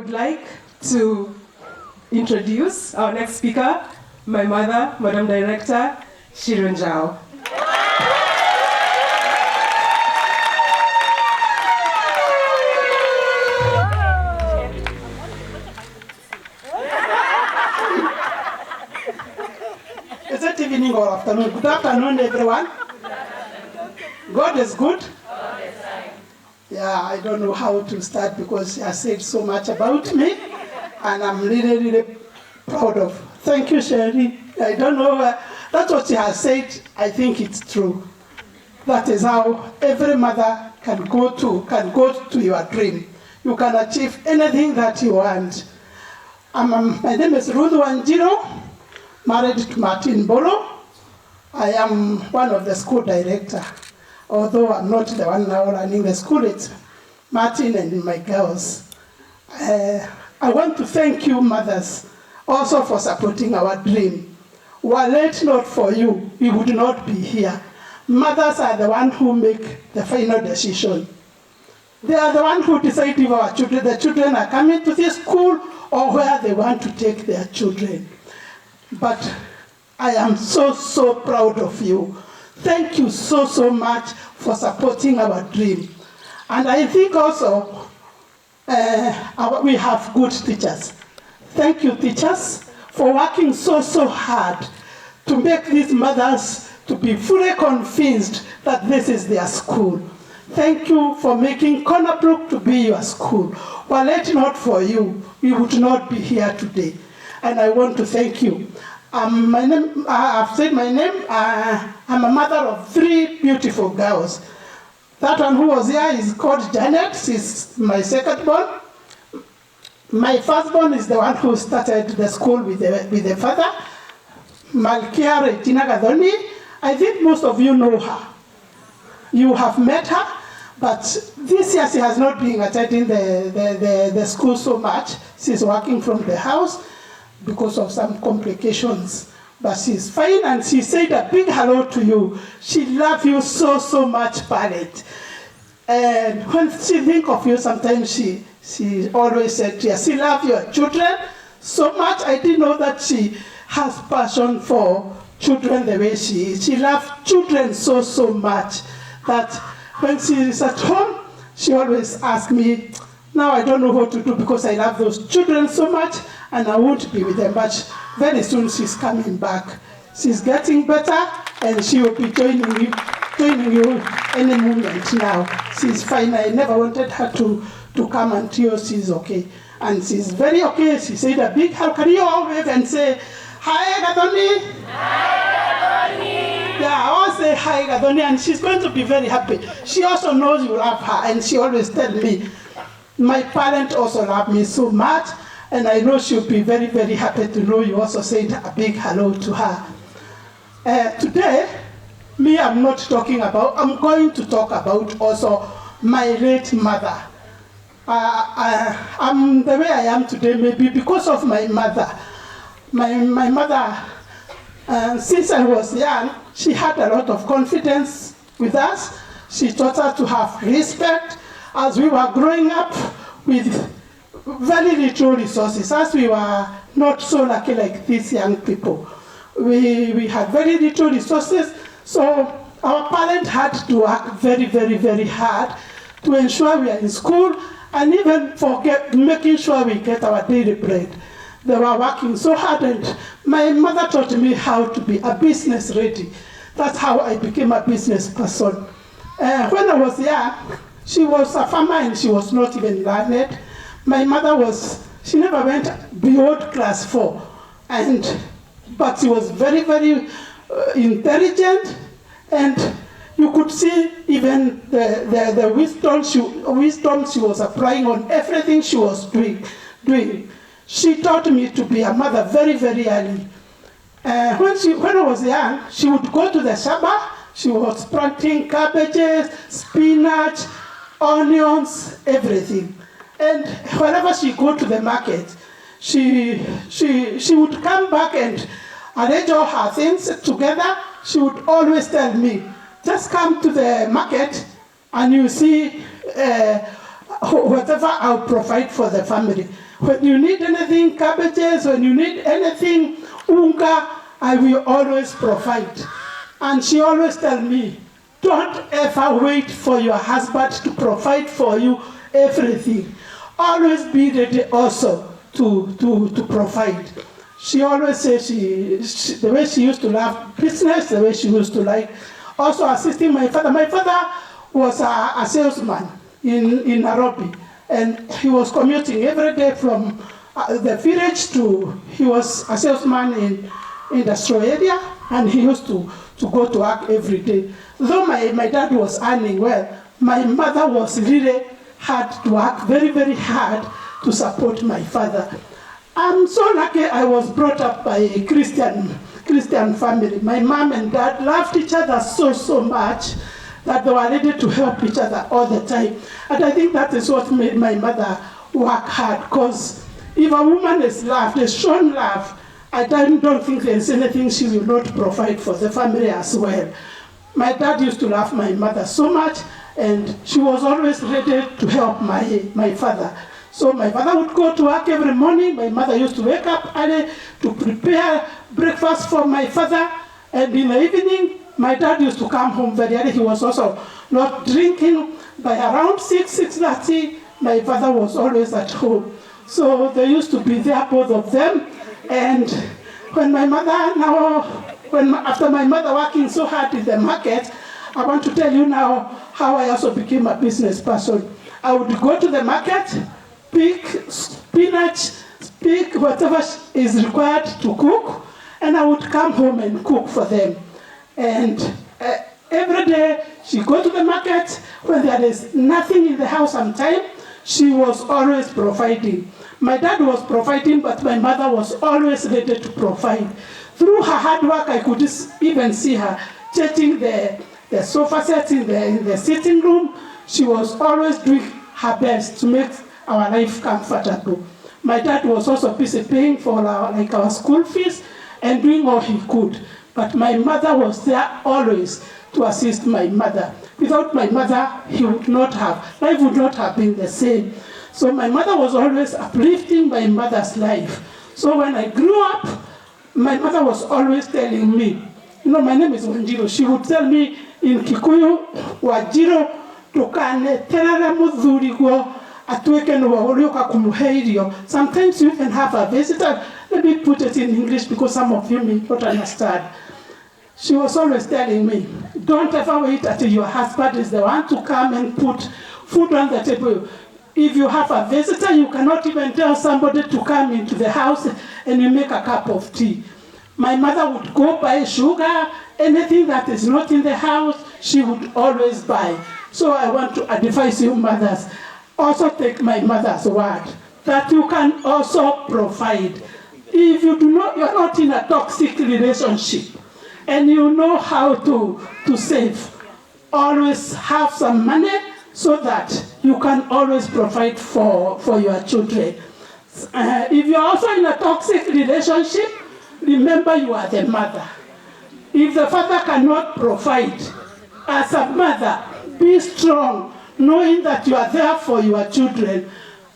would like to introduce our next speaker, my mother, Madam Director, Sharon Jao. Is it evening or afternoon? Good afternoon, everyone. God is good. Yeah, I don't know how to start because she has said so much about me, and I'm really, really proud of. Thank you, Sherry. I don't know. That's what she has said. I think it's true. That is how every mother can go to your dream. You can achieve anything that you want. My name is Ruth Wanjiro, married to Martin Bolo. I am one of the school director. Although I'm not the one now running the school, it's Martin and my girls. I want to thank you, mothers, also for supporting our dream. Were it not for you, we would not be here. Mothers are the ones who make the final decision. They are the ones who decide if the children are coming to this school or where they want to take their children. But I am so, so proud of you. Thank you so, so much for supporting our dream. And I think also we have good teachers. Thank you, teachers, for working so, so hard to make these mothers to be fully convinced that this is their school. Thank you for making Cornerbrook to be your school. Were it not for you, we would not be here today. And I want to thank you. I've said my name. I'm a mother of 3 beautiful girls. That one who was here is called Janet. She's my second born. My firstborn is the one who started the school with the father, Malkia Regina Gadoni. I think most of you know her. You have met her, but this year she has not been attending the school so much. She's working from the house because of some complications. But she's fine, and she said a big hello to you. She loves you so, so much, Barrett. And when she thinks of you, sometimes she always said, yes, she loves your children so much. I didn't know that she has passion for children the way she is. She loves children so, so much that when she is at home, she always asks me, now I don't know what to do because I love those children so much and I won't be with them. But very soon she's coming back. She's getting better and she will be joining you any moment now. She's fine. I never wanted her to come until she's okay. And she's very okay. She said a big hello. Can you all wave and say, hi, Gadoni? Hi, Gadoni. Yeah, I will say hi, Gadoni, and she's going to be very happy. She also knows you love her, and she always tells me, my parents also love me so much, and I know she'll be very, very happy to know you also said a big hello to her. Today, I'm going to talk about also my late mother. I'm the way I am today maybe because of my mother. My mother, since I was young, she had a lot of confidence with us. She taught us to have respect as we were growing up with very little resources, as we were not so lucky like these young people. We had very little resources, so our parents had to work very, very, very hard to ensure we are in school and even for making sure we get our daily bread. They were working so hard, and my mother taught me how to be a business ready. That's how I became a business person. When I was young, she was a farmer and she was not even learned. My mother she never went beyond class 4, but she was very, very intelligent, and you could see even the wisdom she was applying on everything she was doing. She taught me to be a mother very, very early. When I was young, she would go to the shamba. She was planting cabbages, spinach, onions, everything. And whenever she go to the market, she would come back and arrange all her things together. She would always tell me, just come to the market and you see whatever, I'll provide for the family. When you need anything, cabbages, when you need anything, unga, I will always provide. And she always tell me, don't ever wait for your husband to provide for you everything. Always be ready also to provide. She always says the way she used to love business, the way she used to like also assisting my father. My father was a salesman in Nairobi, and he was commuting every day from the village he was a salesman in industrial area, and he used to go to work every day. Though my dad was earning well, my mother was really hard to work, very, very hard to support my father. I'm so lucky I was brought up by a Christian family. My mom and dad loved each other so much that they were ready to help each other all the time. And I think that is what made my mother work hard, because if a woman is loved, is shown love, I don't think there's anything she will not provide for the family as well. My dad used to love my mother so much, and she was always ready to help my father. So my father would go to work every morning. My mother used to wake up early to prepare breakfast for my father. And in the evening, my dad used to come home very early. He was also not drinking. By around 6:30, my father was always at home. So they used to be there, both of them. And when my mother after my mother working so hard in the market, I want to tell you now how I also became a business person. I would go to the market, pick spinach, pick whatever is required to cook, and I would come home and cook for them. And every day she go to the market. When there is nothing in the house on time, she was always providing. My dad was providing, but my mother was always ready to provide. Through her hard work, I could even see her changing the sofa sets in the sitting room. She was always doing her best to make our life comfortable. My dad was also busy paying for our school fees and doing all he could. But my mother was there always to assist my mother. Without my mother, life would not have been the same. So my mother was always uplifting my mother's life. So when I grew up, my mother was always telling me, my name is Wanjiro. She would tell me in Kikuyu, Wajiro, tukane terara muthuri guo atueke no warioka kumuheirio. Sometimes you can have a visitor. Let me put it in English because some of you may not understand. She was always telling me, don't ever wait until your husband is the one to come and put food on the table. If you have a visitor, you cannot even tell somebody to come into the house and you make a cup of tea. My mother would go buy sugar, anything that is not in the house, she would always buy. So I want to advise you mothers, also take my mother's word, that you can also provide. If you're not in a toxic relationship, and you know how to save, always have some money so that you can always provide for your children. If you're also in a toxic relationship, remember you are the mother. If the father cannot provide, as a mother, be strong, knowing that you are there for your children.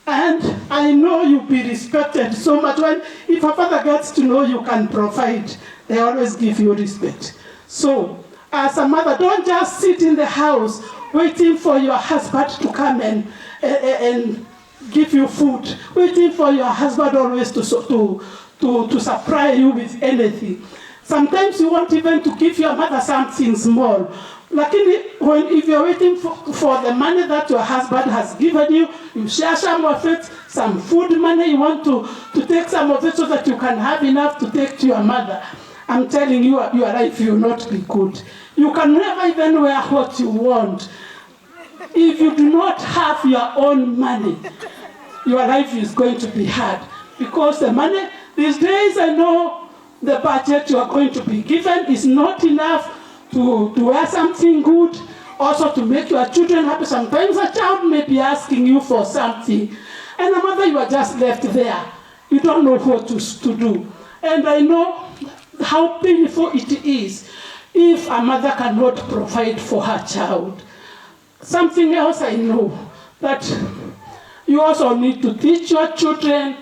And I know you'll be respected so much. If a father gets to know you can provide, they always give you respect. So, as a mother, don't just sit in the house waiting for your husband to come and give you food, waiting for your husband always to supply you with anything. Sometimes you want even to give your mother something small. Like if you're waiting for the money that your husband has given you, you share some of it, some food money, you want to take some of it so that you can have enough to take to your mother. I'm telling you, your life will not be good. You can never even wear what you want. If you do not have your own money, your life is going to be hard. Because the money, these days I know the budget you are going to be given is not enough to wear something good, also to make your children happy. Sometimes a child may be asking you for something, and a mother, you are just left there. You don't know what to do. And I know how painful it is if a mother cannot provide for her child. Something else I know, that You also need to teach your children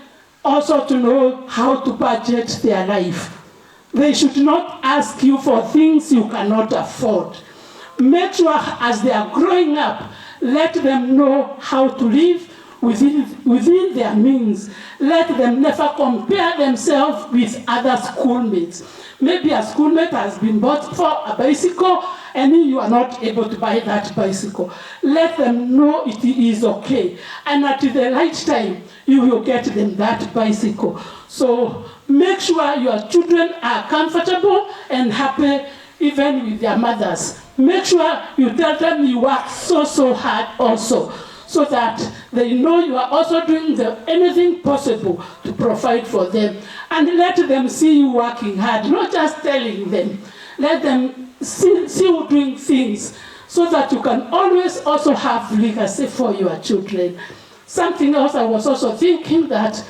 also to know how to budget their life. They should not ask you for things you cannot afford. Make sure as they are growing up, let them know how to live within their means. Let them never compare themselves with other schoolmates. Maybe a schoolmate has been bought for a bicycle and you are not able to buy that bicycle. Let them know it is okay. And at the right time, you will get them that bicycle. So make sure your children are comfortable and happy even with their mothers. Make sure you tell them you work so hard also, so that they know you are also doing anything possible to provide for them. And let them see you working hard, not just telling them. Let them see you doing things so that you can always also have legacy for your children. Something else I was also thinking that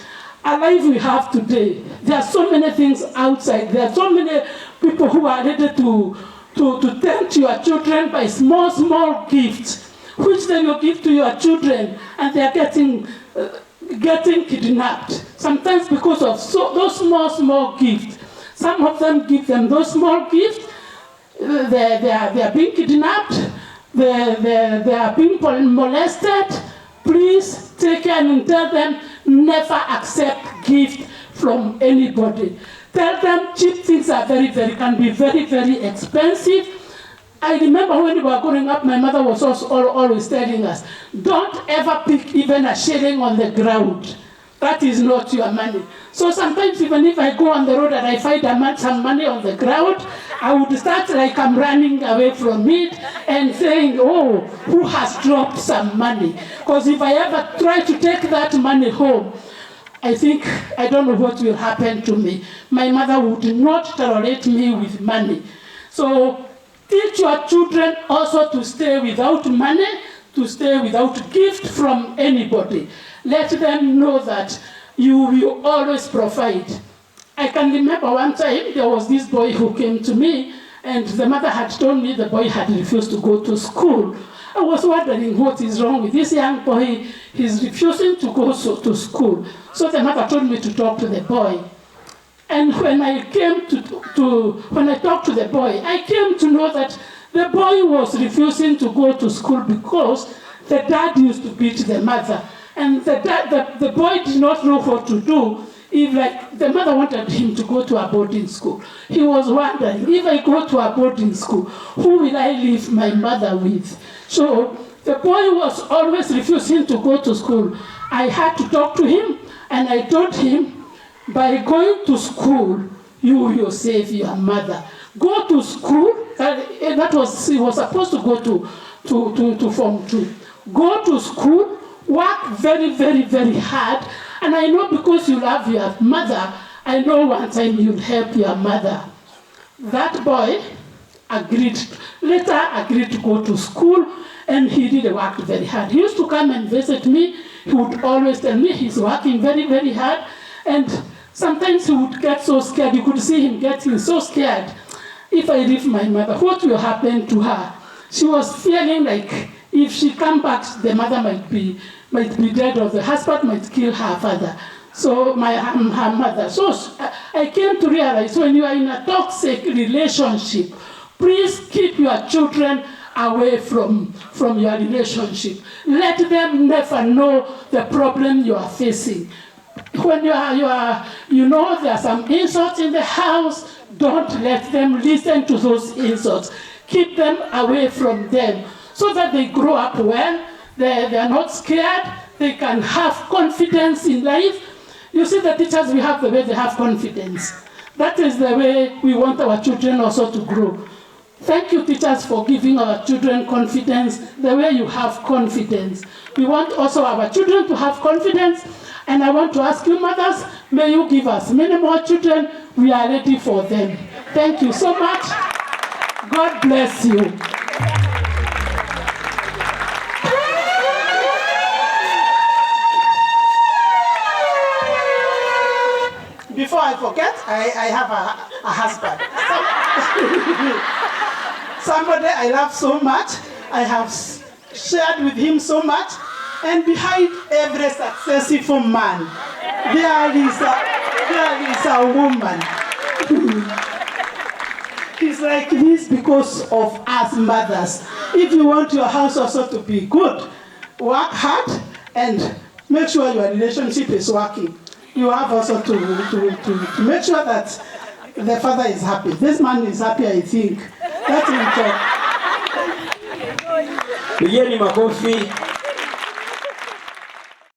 a life we have today, there are so many things outside. There are so many people who are ready to tempt your children by small gifts, which they will give to your children, and they are getting kidnapped. Sometimes because of those small gifts. Some of them give them those small gifts. They are being kidnapped. They are being molested. Please take care and tell them never accept gift from anybody. Tell them cheap things are can be very expensive. I remember when we were growing up, my mother was also always telling us, don't ever pick even a shilling on the ground. That is not your money. So sometimes even if I go on the road and I find some money on the ground, I would start like I'm running away from it and saying, oh, who has dropped some money? Because if I ever try to take that money home, I don't know what will happen to me. My mother would not tolerate me with money. So teach your children also to stay without money, to stay without gift from anybody. Let them know that you will always provide. I can remember one time there was this boy who came to me, and the mother had told me the boy had refused to go to school. I was wondering what is wrong with this young boy. He's refusing to go to school. So the mother told me to talk to the boy. And when I talked to the boy, I came to know that the boy was refusing to go to school because the dad used to beat the mother. And the boy did not know what to do. If the mother wanted him to go to a boarding school, he was wondering, if I go to a boarding school, who will I leave my mother with? So the boy was always refusing to go to school. I had to talk to him, and I told him, by going to school, you will save your mother. Go to school. He was supposed to go to Form 2. Go to school, work very hard, and I know because you love your mother, I know one time you'll help your mother. That boy later agreed to go to school, and he really worked very hard. He used to come and visit me. He would always tell me he's working very hard, and sometimes he would get so scared. You could see him getting so scared. If I leave my mother, what will happen to her? She was feeling like if she come back, the mother might be dead, or the husband might kill her father. So her mother. So I came to realize when you are in a toxic relationship, please keep your children away from your relationship. Let them never know the problem you are facing. When there are some insults in the house, don't let them listen to those insults. Keep them away from them so that they grow up well. They are not scared. They can have confidence in life. You see, the teachers we have, the way they have confidence. That is the way we want our children also to grow. Thank you, teachers, for giving our children confidence the way you have confidence. We want also our children to have confidence. And I want to ask you, mothers, may you give us many more children. We are ready for them. Thank you so much. God bless you. Before I forget, I have a husband. Somebody I love so much. I have shared with him so much. And behind every successful man, there is a woman. It's like this because of us mothers. If you want your house also to be good, work hard and make sure your relationship is working. You have also to make sure that the father is happy. This man is happy, I think. Let him talk. Pigeni makofi.